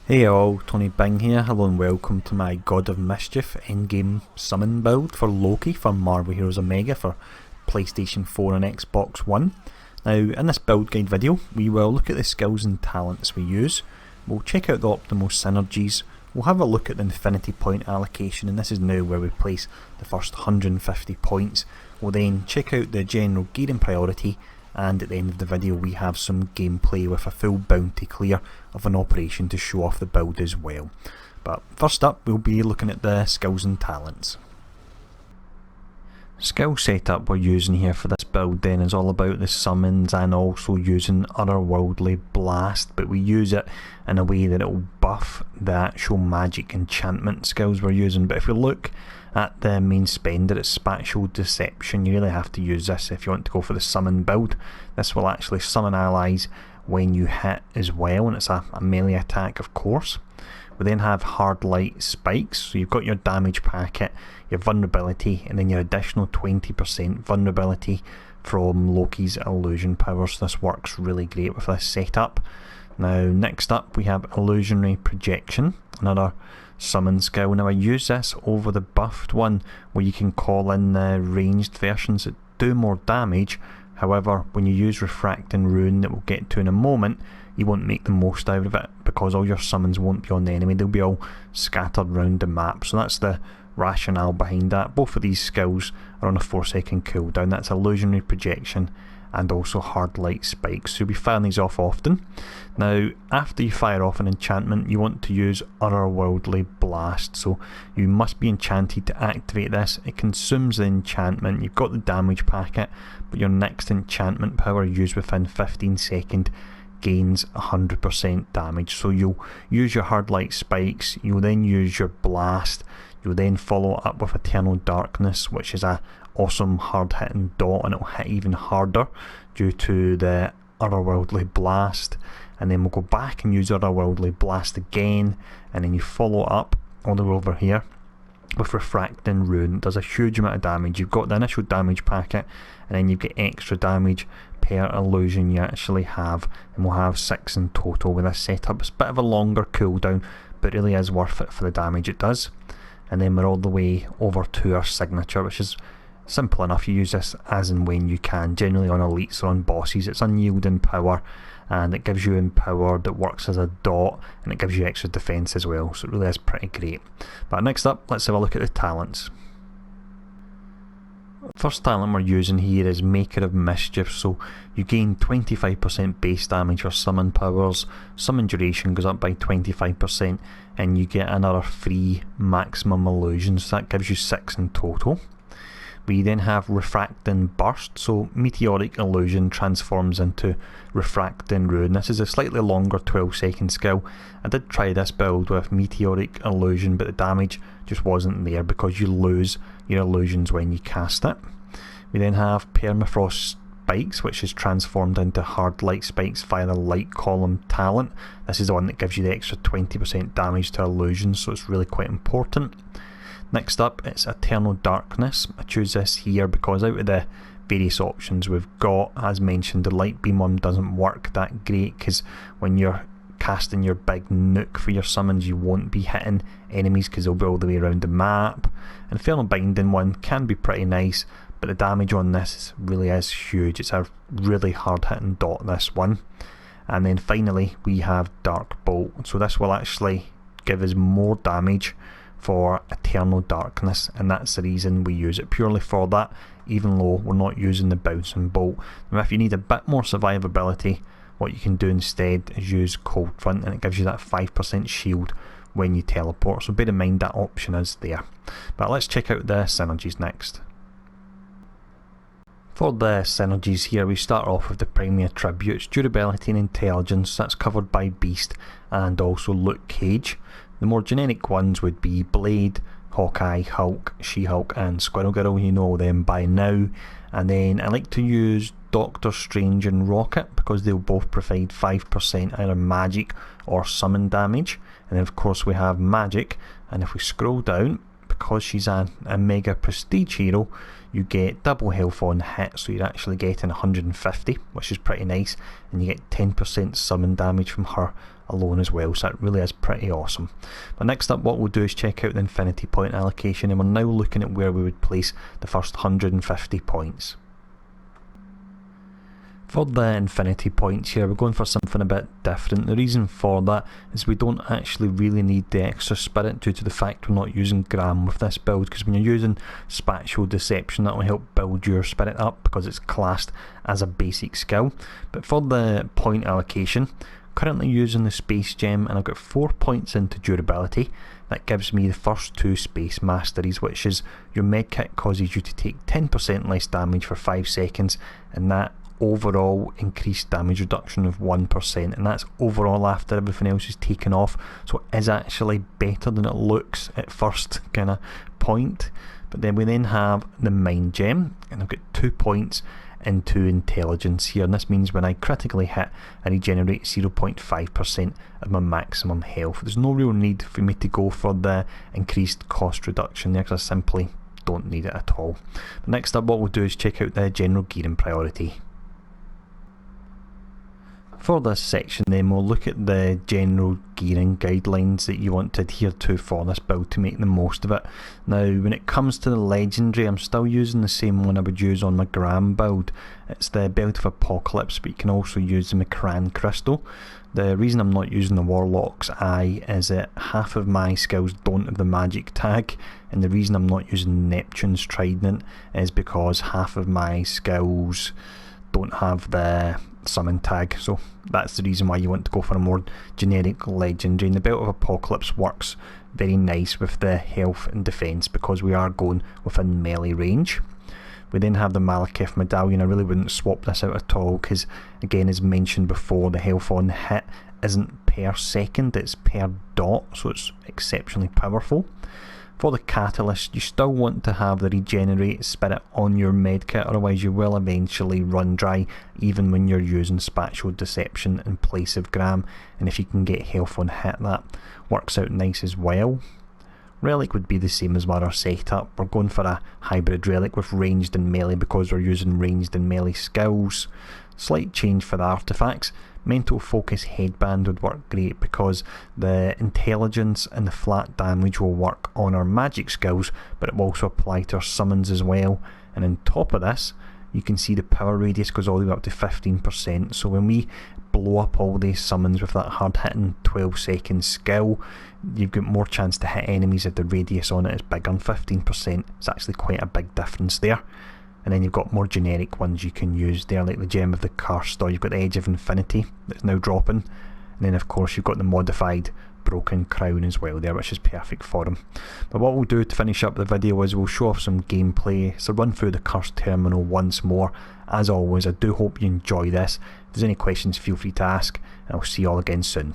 Hey all, Tony Bing here. Hello and welcome to my God of Mischief endgame summon build for Loki for Marvel Heroes Omega for PlayStation 4 and Xbox One. Now in this build guide video we will look at the skills and talents we use, we'll check out the optimal synergies, we'll have a look at the infinity point allocation, and this is now where we place the first 150 points. We'll then check out the general gearing priority, and at the end of the video we have some gameplay with a full bounty clear of an operation to show off the build as well. But first up we'll be looking at the skills and talents. Skill setup we're using here for this build then is all about the summons and also using otherworldly blast, but we use it in a way that it will buff the actual magic enchantment skills we're using. But if we look at the main spender, it's spatial deception. You really have to use this if you want to go for the summon build. This will actually summon allies when you hit as well, and it's a melee attack of course. We then have hard light spikes, so you've got your damage packet, your vulnerability, and then your additional 20% vulnerability from Loki's illusion powers. This works really great with this setup. Now next up we have illusionary projection, another summon skill. Now I use this over the buffed one where you can call in the ranged versions that do more damage. However, when you use refracting rune that we'll get to in a moment, you won't make the most out of it because all your summons won't be on the enemy, they'll be all scattered around the map. So that's the rationale behind that. Both of these skills are on a 4-second cooldown. That's illusionary projection and also hard light spikes, so you'll be firing these off often. Now after you fire off an enchantment you want to use otherworldly blast, so you must be enchanted to activate this. It consumes the enchantment, you've got the damage packet, but your next enchantment power used within 15 seconds gains 100% damage. So you'll use your hard light spikes, you'll then use your blast, you'll then follow it up with eternal darkness, which is a awesome hard hitting dot, and it'll hit even harder due to the otherworldly blast. And then we'll go back and use otherworldly blast again, and then you follow up all the way over here with refracting rune. It does a huge amount of damage. You've got the initial damage packet, and then you get extra damage per illusion you actually have, and we'll have 6 in total with this setup. It's a bit of a longer cooldown, but really is worth it for the damage it does. And then we're all the way over to our signature, which is simple enough. You use this as and when you can, generally on elites or on bosses. It's unyielding power, and it gives you empower that works as a dot, and it gives you extra defense as well, so it really is pretty great. But next up, let's have a look at the talents. First talent we're using here is Maker of Mischief, so you gain 25% base damage for summon powers, summon duration goes up by 25%, and you get another 3 maximum illusions, so that gives you 6 in total. We then have Refracting Burst, so Meteoric Illusion transforms into Refracting Rune. This is a slightly longer 12-second skill. I did try this build with Meteoric Illusion, but the damage just wasn't there because you lose your illusions when you cast it. We then have Permafrost Spikes, which is transformed into Hard Light Spikes via the Light Column talent. This is the one that gives you the extra 20% damage to illusions, so it's really quite important. Next up, it's Eternal Darkness. I choose this here because out of the various options we've got, as mentioned, the light beam one doesn't work that great because when you're casting your big nuke for your summons you won't be hitting enemies because they'll be all the way around the map. Infernal Binding one can be pretty nice, but the damage on this really is huge. It's a really hard hitting dot, this one. And then finally we have Dark Bolt, so this will actually give us more damage for Eternal Darkness, and that's the reason we use it, purely for that, even though we're not using the Bouncing Bolt. Now if you need a bit more survivability, what you can do instead is use Cold Front, and it gives you that 5% shield when you teleport, so bear in mind that option is there. But let's check out the synergies next. For the synergies here we start off with the primary attributes, durability and intelligence. That's covered by Beast and also Luke Cage. The more generic ones would be Blade, Hawkeye, Hulk, She-Hulk and Squirrel Girl, you know them by now. And then I like to use Doctor Strange and Rocket because they'll both provide 5% either magic or summon damage. And then of course we have magic, and if we scroll down because she's a mega prestige hero, you get double health on hit, so you're actually getting 150, which is pretty nice, and you get 10% summon damage from her alone as well, so that really is pretty awesome. But next up, what we'll do is check out the infinity point allocation, and we're now looking at where we would place the first 150 points. For the infinity points here, we're going for something a bit different. The reason for that is we don't actually really need the extra spirit due to the fact we're not using Gram with this build, because when you're using spatial deception, that will help build your spirit up because it's classed as a basic skill. But for the point allocation, currently using the space gem, and I've got 4 points into durability. That gives me the first 2 space masteries, which is your medkit causes you to take 10% less damage for 5 seconds, and that overall increased damage reduction of 1%, and that's overall after everything else is taken off, so it is actually better than it looks at first kind of point. But then we then have the mind gem, and I've got 2 points into intelligence here, and this means when I critically hit, I regenerate 0.5% of my maximum health. There's no real need for me to go for the increased cost reduction there, because I simply don't need it at all. But next up, what we'll do is check out the general gearing priority. For this section then, we'll look at the general gearing guidelines that you want to adhere to for this build to make the most of it. Now, when it comes to the legendary, I'm still using the same one I would use on my Gram build. It's the Belt of Apocalypse, but you can also use the Macran Crystal. The reason I'm not using the Warlock's Eye is that half of my skills don't have the magic tag, and the reason I'm not using Neptune's Trident is because half of my skills don't have the summon tag, so that's the reason why you want to go for a more generic legendary. And the Belt of Apocalypse works very nice with the health and defense because we are going within melee range. We then have the Malekith Medallion. I really wouldn't swap this out at all because, again, as mentioned before, the health on hit isn't per second, it's per dot, so it's exceptionally powerful. For the Catalyst, you still want to have the regenerate spirit on your medkit, otherwise you will eventually run dry even when you're using spatial deception in place of Gram, and if you can get health on hit, that works out nice as well. Relic would be the same as our setup. We're going for a hybrid relic with ranged and melee because we're using ranged and melee skills. Slight change for the artifacts. Mental Focus Headband would work great because the intelligence and the flat damage will work on our magic skills, but it will also apply to our summons as well. And on top of this, you can see the power radius goes all the way up to 15%, so when we blow up all these summons with that hard hitting 12-second skill, you've got more chance to hit enemies if the radius on it is bigger than 15%. It's actually quite a big difference there. And then you've got more generic ones you can use there, like the Gem of the Cursed, or you've got the Edge of Infinity that's now dropping, and then of course you've got the modified Broken Crown as well there, which is perfect for them. But what we'll do to finish up the video is we'll show off some gameplay, so run through the Cursed Terminal once more. As always, I do hope you enjoy this. If there's any questions, feel free to ask, and I'll see you all again soon.